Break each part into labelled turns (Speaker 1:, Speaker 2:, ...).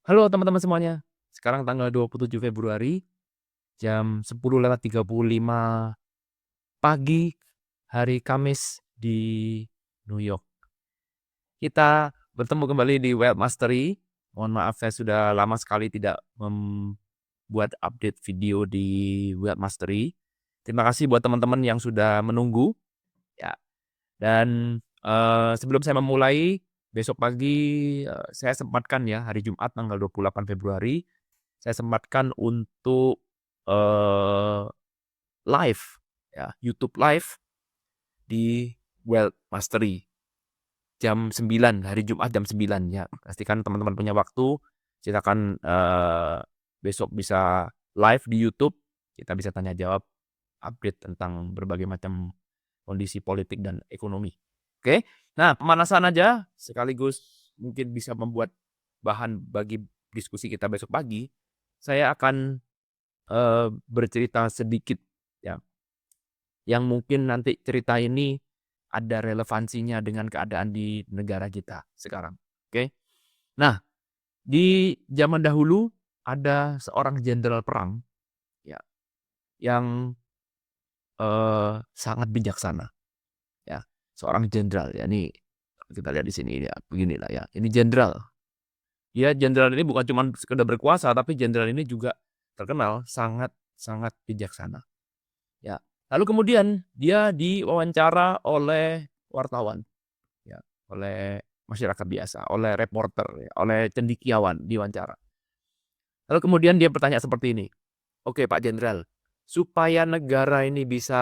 Speaker 1: Halo teman-teman semuanya. Sekarang tanggal 27 Februari jam 10.35 pagi hari Kamis di New York. Kita bertemu kembali di Web Mastery. Mohon maaf saya sudah lama sekali tidak membuat update video di Web Mastery. Terima kasih buat teman-teman yang sudah menunggu ya. Dan sebelum saya memulai, besok pagi saya sempatkan ya hari Jumat tanggal 28 Februari saya sempatkan untuk live ya, YouTube live di Well Mastery jam 9 hari Jumat jam 9 ya. Pastikan teman-teman punya waktu, silakan besok bisa live di YouTube, kita bisa tanya jawab update tentang berbagai macam kondisi politik dan ekonomi. Oke. Nah, pemanasan aja sekaligus mungkin bisa membuat bahan bagi diskusi kita besok pagi. Saya akan bercerita sedikit ya, yang mungkin nanti cerita ini ada relevansinya dengan keadaan di negara kita sekarang. Oke. Nah, di zaman dahulu ada seorang jenderal perang ya yang sangat bijaksana ya. Seorang jenderal ya, ini kita lihat di sini ya, beginilah ya. Ini jenderal. Ya, jenderal ini bukan cuma sekedar berkuasa, tapi jenderal ini juga terkenal sangat sangat bijaksana. Ya. Lalu kemudian dia diwawancara oleh wartawan, ya, oleh masyarakat biasa, oleh reporter, ya, oleh cendekiawan diwawancara. Lalu kemudian dia bertanya seperti ini, "Oke Pak Jenderal, supaya negara ini bisa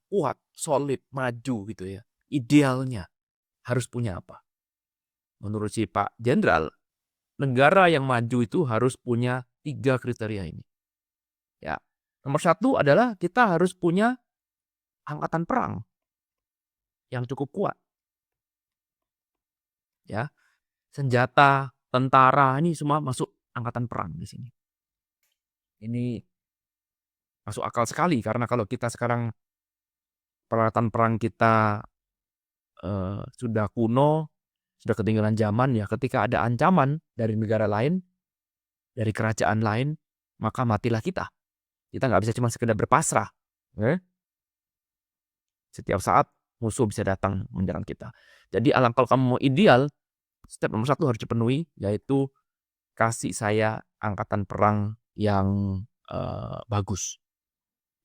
Speaker 1: kuat, solid, maju gitu ya, idealnya harus punya apa?" Menurut si Pak Jenderal, negara yang maju itu harus punya 3 kriteria ini. Ya. Nomor 1 adalah kita harus punya angkatan perang yang cukup kuat. Ya, senjata, tentara, ini semua masuk angkatan perang di sini. Ini masuk akal sekali karena kalau kita sekarang peralatan perang kita sudah kuno, sudah ketinggalan zaman ya, ketika ada ancaman dari negara lain, dari kerajaan lain, maka matilah kita. Kita nggak bisa cuma sekedar berpasrah. Setiap saat musuh bisa datang menyerang kita. Jadi kalau kamu mau ideal, step nomor 1 harus dipenuhi, yaitu kasih saya angkatan perang yang bagus.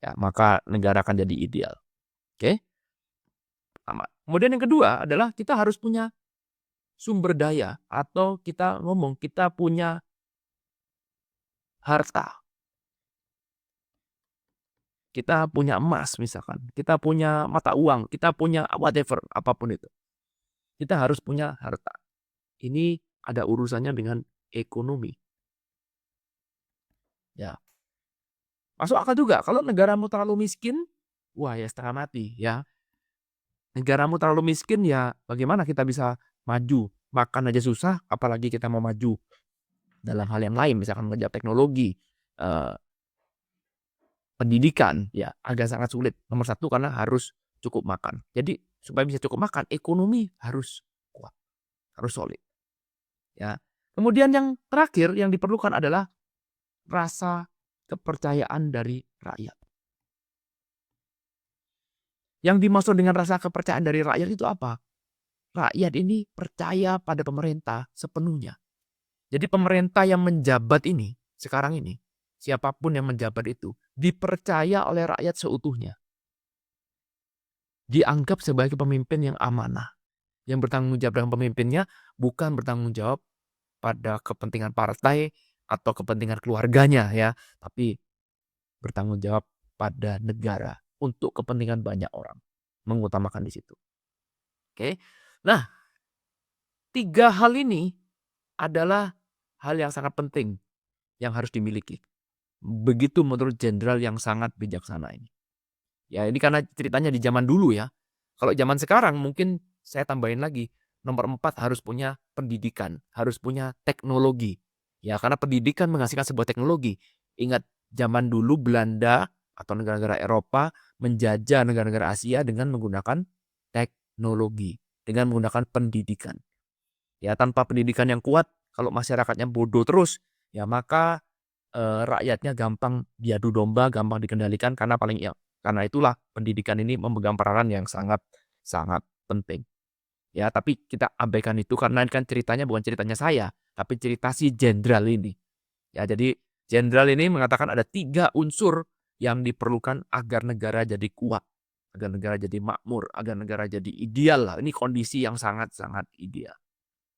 Speaker 1: Ya, maka negara akan jadi ideal. Oke? Pertama. Kemudian yang kedua adalah kita harus punya sumber daya atau kita ngomong kita punya harta. Kita punya emas misalkan, kita punya mata uang, kita punya whatever, apapun itu. Kita harus punya harta. Ini ada urusannya dengan ekonomi. Ya. Masuk akal juga kalau negaramu terlalu miskin, wah ya setengah mati ya. Negaramu terlalu miskin ya bagaimana kita bisa maju? Makan aja susah, apalagi kita mau maju dalam hal yang lain, misalkan mengejar teknologi, eee, pendidikan, ya agak sangat sulit. Nomor 1 karena harus cukup makan. Jadi supaya bisa cukup makan, ekonomi harus kuat, harus solid, ya. Kemudian yang terakhir yang diperlukan adalah rasa kepercayaan dari rakyat. Yang dimaksud dengan rasa kepercayaan dari rakyat itu apa? Rakyat ini percaya pada pemerintah sepenuhnya. Jadi pemerintah yang menjabat ini, sekarang ini, siapapun yang menjabat itu, dipercaya oleh rakyat seutuhnya. Dianggap sebagai pemimpin yang amanah. Yang bertanggung jawab dengan pemimpinnya bukan bertanggung jawab pada kepentingan partai atau kepentingan keluarganya ya, tapi bertanggung jawab pada negara untuk kepentingan banyak orang. Mengutamakan di situ. Oke. Nah, 3 hal ini adalah hal yang sangat penting yang harus dimiliki. Begitu menurut jenderal yang sangat bijaksana ini. Ya ini karena ceritanya di zaman dulu ya. Kalau zaman sekarang mungkin saya tambahin lagi. Nomor 4 harus punya pendidikan, harus punya teknologi. Ya karena pendidikan menghasilkan sebuah teknologi. Ingat zaman dulu Belanda atau negara-negara Eropa menjajah negara-negara Asia dengan menggunakan teknologi, dengan menggunakan pendidikan. Ya tanpa pendidikan yang kuat, Kalau masyarakatnya bodoh terus, ya maka rakyatnya gampang diadu domba, gampang dikendalikan karena itulah pendidikan ini memegang peranan yang sangat sangat penting. Ya, tapi kita abaikan itu karena kan ceritanya bukan ceritanya saya, tapi cerita si jenderal ini. Ya, jadi jenderal ini mengatakan ada 3 unsur yang diperlukan agar negara jadi kuat, agar negara jadi makmur, agar negara jadi ideal lah. Ini kondisi yang sangat-sangat ideal.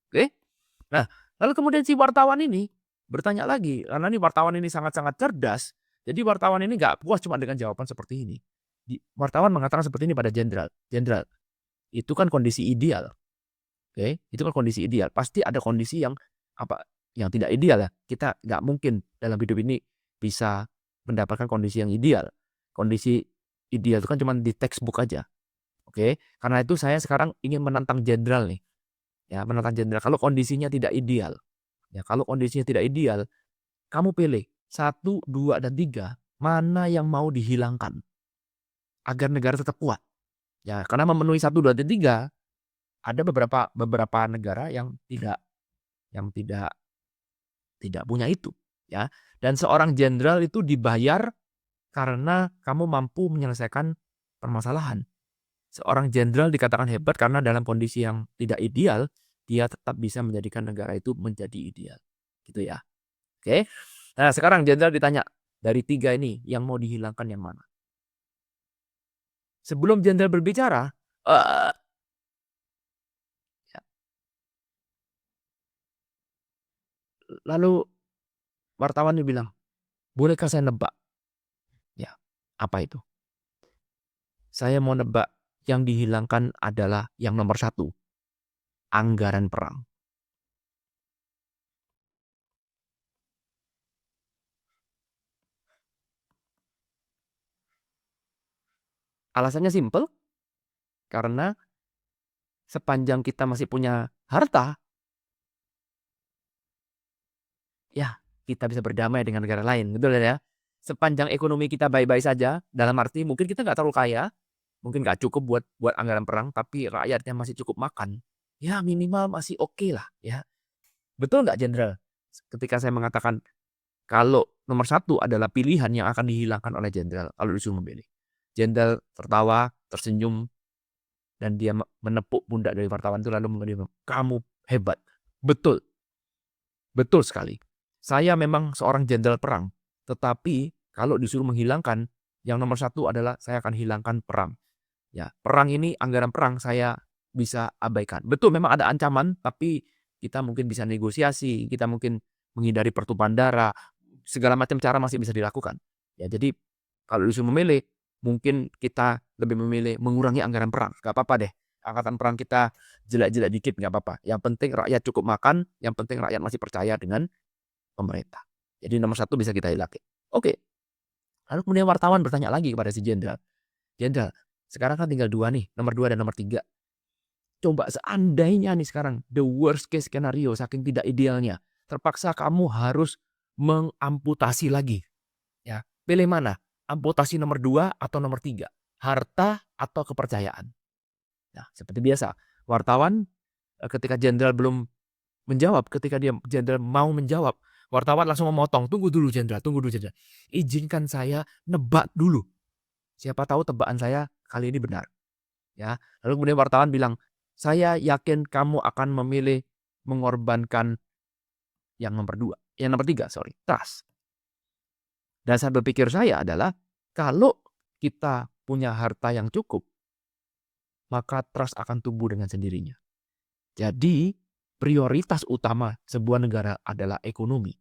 Speaker 1: Oke? Nah, lalu kemudian si wartawan ini bertanya lagi, karena ini wartawan ini sangat-sangat cerdas, jadi wartawan ini nggak puas cuma dengan jawaban seperti ini. Wartawan mengatakan seperti ini pada jenderal, "Jenderal, itu kan kondisi ideal, oke? Itu kan kondisi ideal. Pasti ada kondisi yang apa, yang tidak ideal ya. Kita nggak mungkin dalam hidup ini bisa mendapatkan kondisi yang ideal. Kondisi ideal itu kan cuma di textbook aja, oke? Karena itu saya sekarang ingin menantang jenderal nih, ya menantang jenderal kalau kondisinya tidak ideal. Ya kalau kondisinya tidak ideal, kamu pilih 1, 2, dan 3 mana yang mau dihilangkan agar negara tetap kuat. Ya karena memenuhi 1, 2, dan 3 ada beberapa negara yang tidak punya itu, ya. Dan seorang jenderal itu dibayar karena kamu mampu menyelesaikan permasalahan. Seorang jenderal dikatakan hebat karena dalam kondisi yang tidak ideal, dia tetap bisa menjadikan negara itu menjadi ideal. Gitu ya. Oke. Nah, sekarang jenderal ditanya, dari 3 ini yang mau dihilangkan yang mana? Sebelum jenderal berbicara, eee, ya, lalu wartawan ini bilang, "Bolehkah saya nebak?" Ya, apa itu? Saya mau nebak yang dihilangkan adalah yang nomor 1, anggaran perang. Alasannya simpel, karena sepanjang kita masih punya harta, ya kita bisa berdamai dengan negara lain, betul ya? Sepanjang ekonomi kita baik-baik saja, dalam arti mungkin kita nggak terlalu kaya, mungkin nggak cukup buat buat anggaran perang, tapi rakyatnya masih cukup makan, ya minimal masih oke lah, ya. Betul nggak jenderal? Ketika saya mengatakan kalau nomor 1 adalah pilihan yang akan dihilangkan oleh jenderal kalau disuruh memilih. Jenderal tertawa, tersenyum, dan dia menepuk pundak dari wartawan itu lalu bilang, "Kamu hebat." Betul, betul sekali. Saya memang seorang jenderal perang, tetapi kalau disuruh menghilangkan, yang nomor 1 adalah saya akan hilangkan perang. Ya, perang ini, anggaran perang saya bisa abaikan. Betul memang ada ancaman, tapi kita mungkin bisa negosiasi, kita mungkin menghindari pertumpahan darah, segala macam cara masih bisa dilakukan. Ya, jadi kalau disuruh memilih, mungkin kita lebih memilih mengurangi anggaran perang, nggak apa-apa deh. Angkatan perang kita jelek-jelek dikit nggak apa-apa. Yang penting rakyat cukup makan, yang penting rakyat masih percaya dengan pemerintah. Jadi nomor 1 bisa kita hilangin. Oke, lalu kemudian wartawan bertanya lagi kepada si jenderal, "Jenderal, sekarang kan tinggal 2 nih, nomor 2 dan nomor 3. Coba seandainya nih sekarang, the worst case skenario saking tidak idealnya, terpaksa kamu harus mengamputasi lagi, ya. Pilih mana? Amputasi nomor 2 atau nomor 3, harta atau kepercayaan?" Nah, seperti biasa, wartawan, ketika jenderal belum menjawab, ketika jenderal mau menjawab, wartawan langsung memotong, "Tunggu dulu jenderal, tunggu dulu jenderal. Izinkan saya nebak dulu. Siapa tahu tebakan saya kali ini benar." Ya, lalu kemudian wartawan bilang, "Saya yakin kamu akan memilih mengorbankan yang nomor 2, yang nomor 3, sorry, trust." Dasar berpikir saya adalah kalau kita punya harta yang cukup, maka trust akan tumbuh dengan sendirinya. Jadi, prioritas utama sebuah negara adalah ekonomi.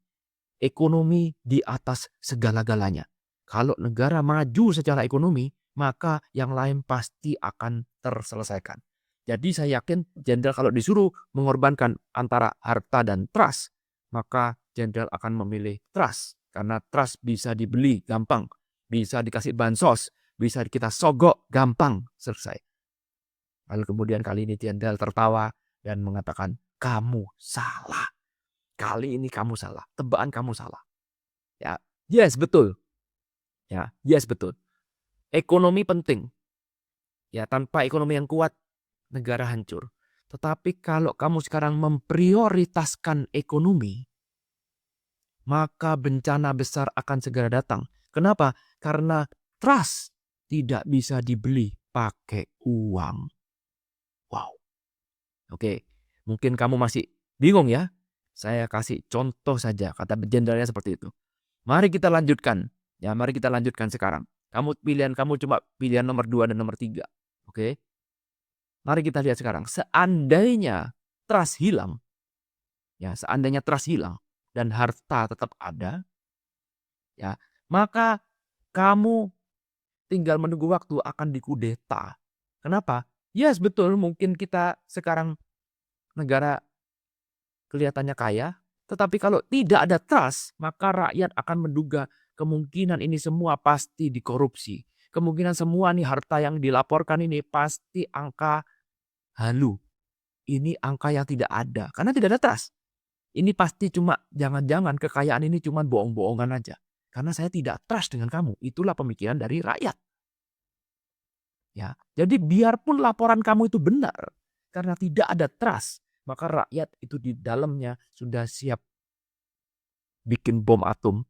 Speaker 1: Ekonomi di atas segala-galanya. Kalau negara maju secara ekonomi, maka yang lain pasti akan terselesaikan. Jadi saya yakin jenderal kalau disuruh mengorbankan antara harta dan trust, maka jenderal akan memilih trust. Karena trust bisa dibeli gampang, bisa dikasih bansos, bisa kita sogok gampang, selesai. Lalu kemudian kali ini jenderal tertawa dan mengatakan, "Kamu salah. Kali ini kamu salah. Tebakan kamu salah." Ya, yes betul. Ya, yes betul. Ekonomi penting. Ya, tanpa ekonomi yang kuat, negara hancur. Tetapi kalau kamu sekarang memprioritaskan ekonomi, maka bencana besar akan segera datang. Kenapa? Karena trust tidak bisa dibeli pakai uang. Wow. Oke, mungkin kamu masih bingung ya. Saya kasih contoh saja, kata jenderalnya seperti itu. Mari kita lanjutkan. Ya, mari kita lanjutkan sekarang. Pilihan kamu cuma pilihan nomor 2 dan nomor 3. Oke. Mari kita lihat sekarang. Seandainya trust hilang, ya, seandainya trust hilang dan harta tetap ada, ya, maka kamu tinggal menunggu waktu akan dikudeta. Kenapa? Yes, betul, mungkin kita sekarang negara kelihatannya kaya, tetapi kalau tidak ada trust, maka rakyat akan menduga kemungkinan ini semua pasti dikorupsi. Kemungkinan semua nih harta yang dilaporkan ini pasti angka halu. Ini angka yang tidak ada, karena tidak ada trust. Ini pasti cuma jangan-jangan kekayaan ini cuma bohong-bohongan aja. Karena saya tidak trust dengan kamu. Itulah pemikiran dari rakyat. Ya, jadi biarpun laporan kamu itu benar, karena tidak ada trust, maka rakyat itu di dalamnya sudah siap bikin bom atom.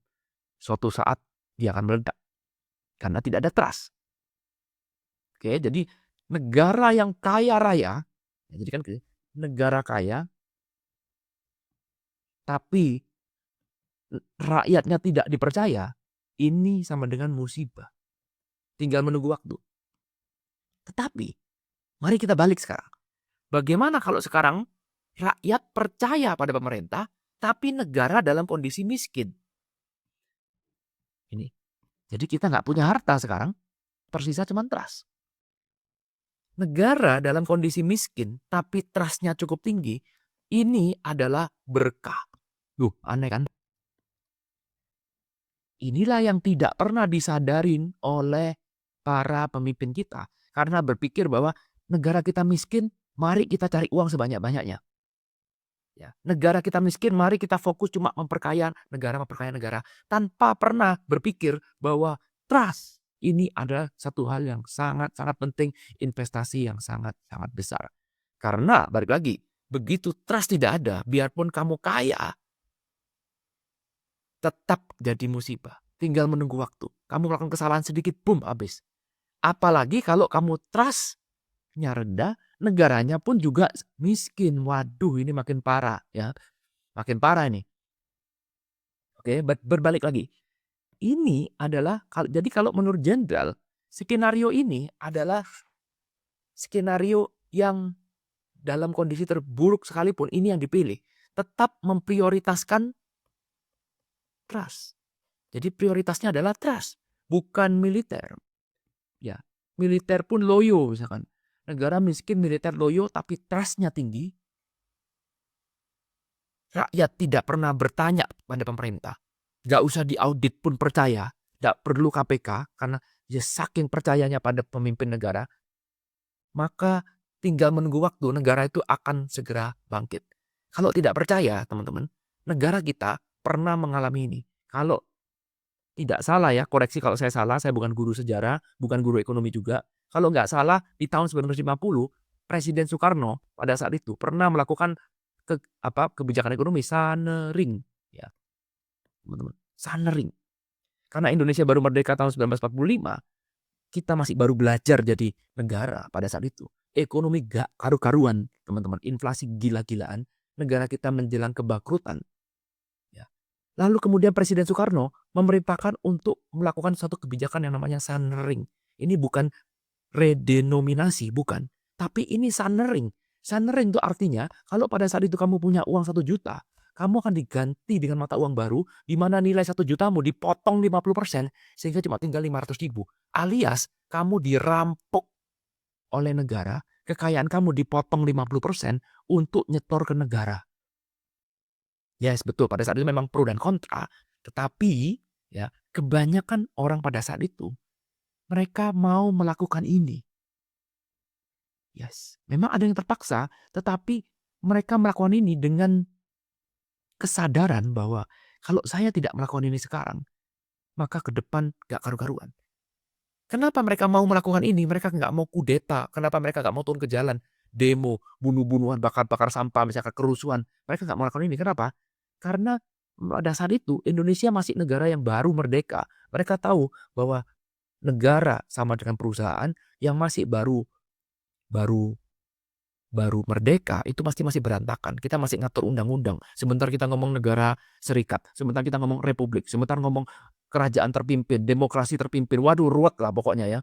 Speaker 1: Suatu saat dia akan meledak karena tidak ada trust. Oke, jadi negara yang kaya raya, ya, jadi kan negara kaya, tapi rakyatnya tidak dipercaya, ini sama dengan musibah. Tinggal menunggu waktu. Tetapi, mari kita balik sekarang. Bagaimana kalau sekarang rakyat percaya pada pemerintah, tapi negara dalam kondisi miskin? Ini. Jadi kita nggak punya harta sekarang, tersisa cuma trust. Negara dalam kondisi miskin, tapi trustnya cukup tinggi, ini adalah berkah. Aneh kan? Inilah yang tidak pernah disadarin oleh para pemimpin kita. Karena berpikir bahwa negara kita miskin, mari kita cari uang sebanyak-banyaknya. Ya, negara kita miskin, mari kita fokus cuma memperkaya negara. Tanpa pernah berpikir bahwa trust ini adalah satu hal yang sangat-sangat penting, investasi yang sangat-sangat besar. Karena, balik lagi, begitu trust tidak ada, biarpun kamu kaya, tetap jadi musibah. Tinggal menunggu waktu. Kamu melakukan kesalahan sedikit, boom, habis. Apalagi kalau kamu trustnya rendah, negaranya pun juga miskin. Waduh, ini makin parah ya. Makin parah ini. Oke, berbalik lagi. Ini adalah, jadi kalau menurut jenderal, skenario ini adalah skenario yang dalam kondisi terburuk sekalipun ini yang dipilih. Tetap memprioritaskan trust. Jadi prioritasnya adalah trust, bukan militer. Ya, militer pun loyo misalkan. Negara miskin, militer loyo, tapi trustnya tinggi. Rakyat tidak pernah bertanya pada pemerintah. Gak usah diaudit pun percaya. Gak perlu KPK, karena ya saking percayanya pada pemimpin negara. Maka tinggal menunggu waktu, negara itu akan segera bangkit. Kalau tidak percaya, teman-teman, negara kita pernah mengalami ini. Kalau tidak salah ya, koreksi kalau saya salah, saya bukan guru sejarah, bukan guru ekonomi juga. Kalau nggak salah, di tahun 1950, Presiden Soekarno pada saat itu pernah melakukan kebijakan ekonomi Sanering. Ya, teman-teman, Sanering. Karena Indonesia baru merdeka tahun 1945, kita masih baru belajar jadi negara pada saat itu. Ekonomi gak karu-karuan, teman-teman. Inflasi gila-gilaan. Negara kita menjelang kebangkrutan. Lalu kemudian Presiden Soekarno memerintahkan untuk melakukan satu kebijakan yang namanya Sanering. Ini bukan redenominasi, bukan. Tapi ini Sanering. Sanering itu artinya kalau pada saat itu kamu punya uang 1 juta, kamu akan diganti dengan mata uang baru di mana nilai 1 jutamu dipotong 50% sehingga cuma tinggal 500.000. Alias kamu dirampok oleh negara, kekayaan kamu dipotong 50% untuk nyetor ke negara. Yes, betul. Pada saat itu memang pro dan kontra. Tetapi ya kebanyakan orang pada saat itu mereka mau melakukan ini. Yes, memang ada yang terpaksa, tetapi mereka melakukan ini dengan kesadaran bahwa kalau saya tidak melakukan ini sekarang, maka ke depan gak karu-karuan. Kenapa mereka mau melakukan ini? Mereka nggak mau kudeta. Kenapa mereka nggak mau turun ke jalan? demo, bunuh-bunuhan, bakar-bakar sampah, misalkan kerusuhan. Mereka nggak melakukan ini. Kenapa? Karena pada saat itu Indonesia masih negara yang baru merdeka. Mereka tahu bahwa negara sama dengan perusahaan yang masih baru baru baru merdeka itu masih berantakan. Kita masih ngatur undang-undang. Sebentar kita ngomong negara serikat, sebentar kita ngomong republik, sebentar ngomong kerajaan terpimpin, demokrasi terpimpin. Waduh, ruwet lah pokoknya ya.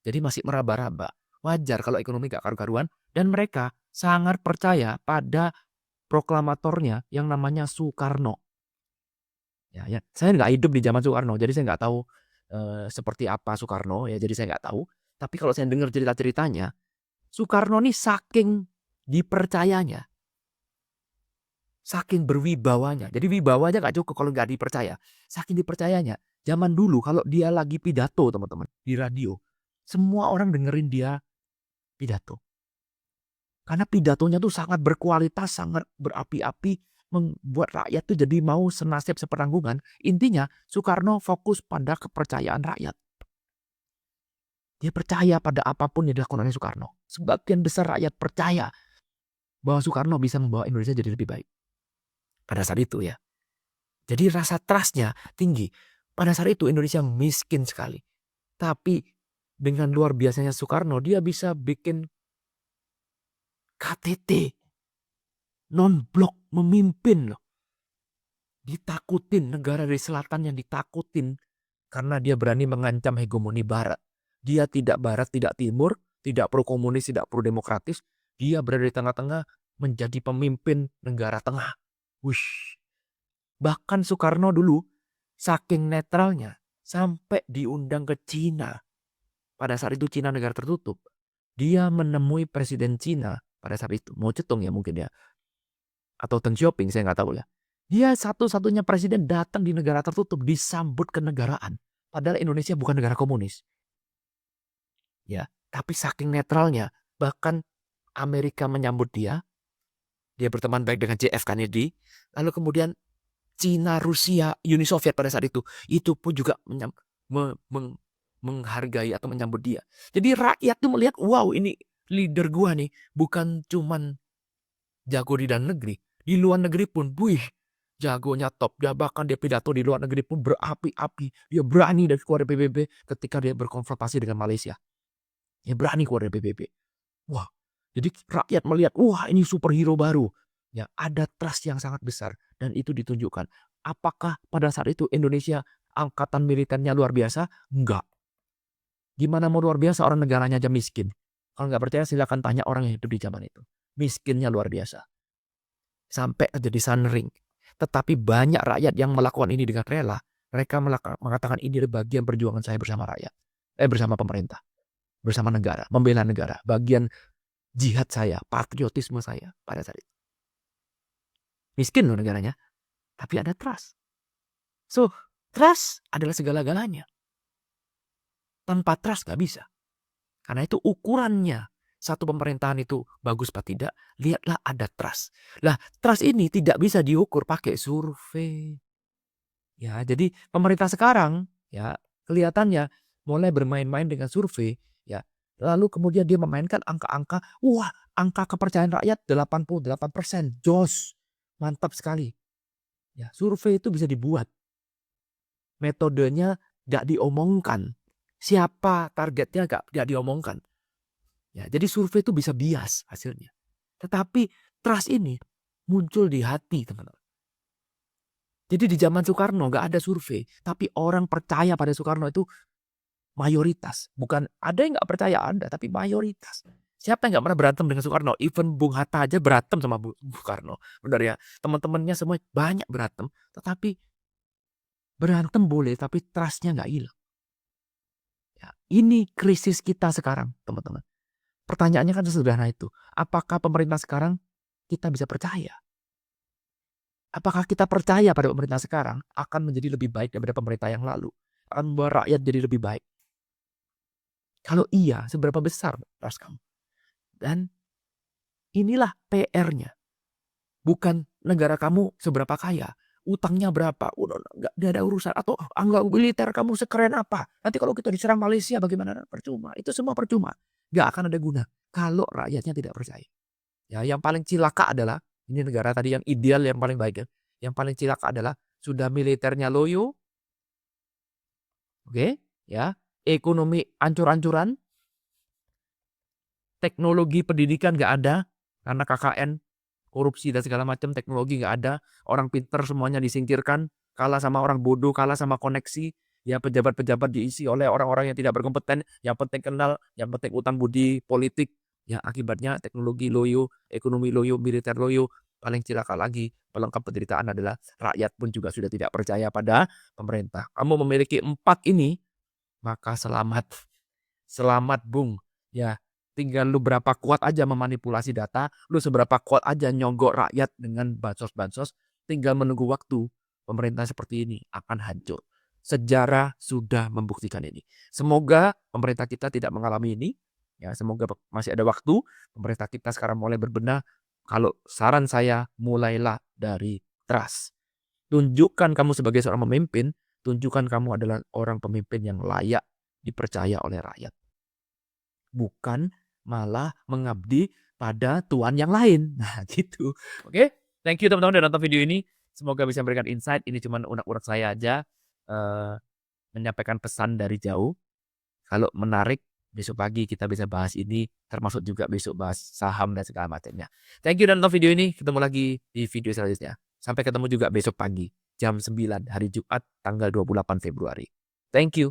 Speaker 1: Jadi masih meraba-raba. Wajar kalau ekonomi gak karu-karuan dan mereka sangat percaya pada proklamatornya yang namanya Soekarno. Ya. Saya nggak hidup di zaman Soekarno, jadi saya nggak tahu seperti apa Soekarno ya. Jadi saya nggak tahu. Tapi kalau saya dengar cerita-ceritanya, Soekarno nih saking dipercayanya, saking berwibawanya. Jadi wibawa aja nggak cukup kalau nggak dipercaya. Saking dipercayanya. Zaman dulu kalau dia lagi pidato teman-teman di radio, semua orang dengerin dia pidato. Karena pidatonya tuh sangat berkualitas, sangat berapi-api, membuat rakyat tuh jadi mau senasib sepenanggungan. Intinya Soekarno fokus pada kepercayaan rakyat. Dia percaya pada apapun yang dilakukan oleh Soekarno. Sebagian besar rakyat percaya bahwa Soekarno bisa membawa Indonesia jadi lebih baik. Pada saat itu ya. Jadi rasa trustnya tinggi. Pada saat itu Indonesia miskin sekali. Tapi dengan luar biasanya Soekarno, dia bisa bikin KTT. Non-blok memimpin loh. Ditakutin, negara dari selatan yang ditakutin. Karena dia berani mengancam hegemoni barat. Dia tidak barat, tidak timur, tidak pro komunis, tidak pro demokratis. Dia berada di tengah-tengah menjadi pemimpin negara tengah. Wush. Bahkan Soekarno dulu saking netralnya sampai diundang ke Cina. Pada saat itu Cina negara tertutup. Dia menemui presiden Cina pada saat itu. Mao Zedong ya mungkin ya. Atau Deng Xiaoping, saya nggak tahu ya. Dia satu-satunya presiden datang di negara tertutup disambut kenegaraan. Padahal Indonesia bukan negara komunis. Ya, tapi saking netralnya, bahkan Amerika menyambut dia. Dia berteman baik dengan JF Kennedy. Lalu kemudian Cina, Rusia, Uni Soviet pada saat itu pun juga menghargai atau menyambut dia. Jadi rakyat tuh melihat, wow ini leader gua nih, bukan cuman jago di dalam negeri, di luar negeri pun, wih, jagonya top. Dia bahkan dia pidato di luar negeri pun berapi-api. Dia berani dari keluar dari PBB ketika dia berkonfrontasi dengan Malaysia. Dia berani keluar dari PBB. Wah, jadi rakyat melihat, wah ini superhero baru. Ya, ada trust yang sangat besar dan itu ditunjukkan. Apakah pada saat itu Indonesia angkatan militernya luar biasa? Enggak. Gimana mau luar biasa orang negaranya aja miskin. Kalau nggak percaya silakan tanya orang yang hidup di zaman itu. Miskinnya luar biasa. Sampai terjadi sunring. Tetapi banyak rakyat yang melakukan ini dengan rela. Mereka mengatakan ini adalah bagian perjuangan saya bersama rakyat. Bersama pemerintah. Bersama negara. Membela negara. Bagian jihad saya. Patriotisme saya pada saat itu. Miskin loh negaranya. Tapi ada trust. So, trust adalah segala-galanya. Tanpa trust gak bisa. Karena itu ukurannya. Satu pemerintahan itu bagus apa tidak, lihatlah ada trust. Lah, trust ini tidak bisa diukur pakai survei. Ya, jadi pemerintah sekarang ya kelihatannya mulai bermain-main dengan survei ya. Lalu kemudian dia memainkan angka-angka, wah, angka kepercayaan rakyat 88%. Jos. Mantap sekali. Ya, survei itu bisa dibuat. Metodenya gak diomongkan. Siapa targetnya gak diomongkan. Ya, jadi survei itu bisa bias hasilnya. Tetapi trust ini muncul di hati, teman-teman. Jadi di zaman Soekarno gak ada survei. Tapi orang percaya pada Soekarno itu mayoritas. Bukan ada yang gak percaya, ada. Tapi mayoritas. Siapa yang gak pernah berantem dengan Soekarno? Even Bung Hatta aja berantem sama Bung Karno. Benar ya, teman-temannya semua banyak berantem. Tetapi berantem boleh, tapi trustnya gak hilang. Ya, ini krisis kita sekarang, teman-teman. Pertanyaannya kan sesederhana itu. Apakah pemerintah sekarang kita bisa percaya? Apakah kita percaya pada pemerintah sekarang akan menjadi lebih baik daripada pemerintah yang lalu? Akan membawa rakyat jadi lebih baik? Kalau iya, seberapa besar trust kamu? Dan inilah PR-nya. Bukan negara kamu seberapa kaya. Utangnya berapa? Udah nggak ada urusan. Atau anggaran militer kamu sekeren apa? Nanti kalau kita diserang Malaysia bagaimana? Percuma. Itu semua percuma. nggak akan ada guna kalau rakyatnya tidak percaya. Ya, yang paling cilaka adalah ini negara tadi yang ideal yang paling baik ya. Yang paling cilaka adalah sudah militernya loyo, oke, ya, ekonomi ancur-ancuran, teknologi pendidikan nggak ada karena KKN, korupsi dan segala macam, teknologi nggak ada, orang pinter semuanya disingkirkan, kalah sama orang bodoh, kalah sama koneksi, ya pejabat-pejabat diisi oleh orang-orang yang tidak berkompeten, yang penting kenal, yang penting utang budi politik. Ya akibatnya teknologi loyo, ekonomi loyo, militer loyo, paling cilaka lagi, pelengkap penderitaan adalah rakyat pun juga sudah tidak percaya pada pemerintah. Kamu memiliki 4 ini, maka selamat. Selamat Bung. Ya, tinggal lu berapa kuat aja memanipulasi data, lu seberapa kuat aja nyogok rakyat dengan bansos-bansos, tinggal menunggu waktu. Pemerintah seperti ini akan hancur. Sejarah sudah membuktikan ini. Semoga pemerintah kita tidak mengalami ini. Ya, semoga masih ada waktu. Pemerintah kita sekarang mulai berbenah. Kalau saran saya, mulailah dari trust. Tunjukkan kamu sebagai seorang pemimpin, tunjukkan kamu adalah orang pemimpin yang layak dipercaya oleh rakyat. Bukan malah mengabdi pada tuan yang lain. Nah, gitu. Oke, thank you teman-teman udah nonton video ini. Semoga bisa memberikan insight. Ini cuma unek-unek saya aja, menyampaikan pesan dari jauh. Kalau menarik, besok pagi kita bisa bahas ini, termasuk juga besok bahas saham dan segala macamnya. Thank you udah nonton video ini. Ketemu lagi di video selanjutnya. Sampai ketemu juga besok pagi, jam 9 hari Jumat, tanggal 28 Februari. Thank you.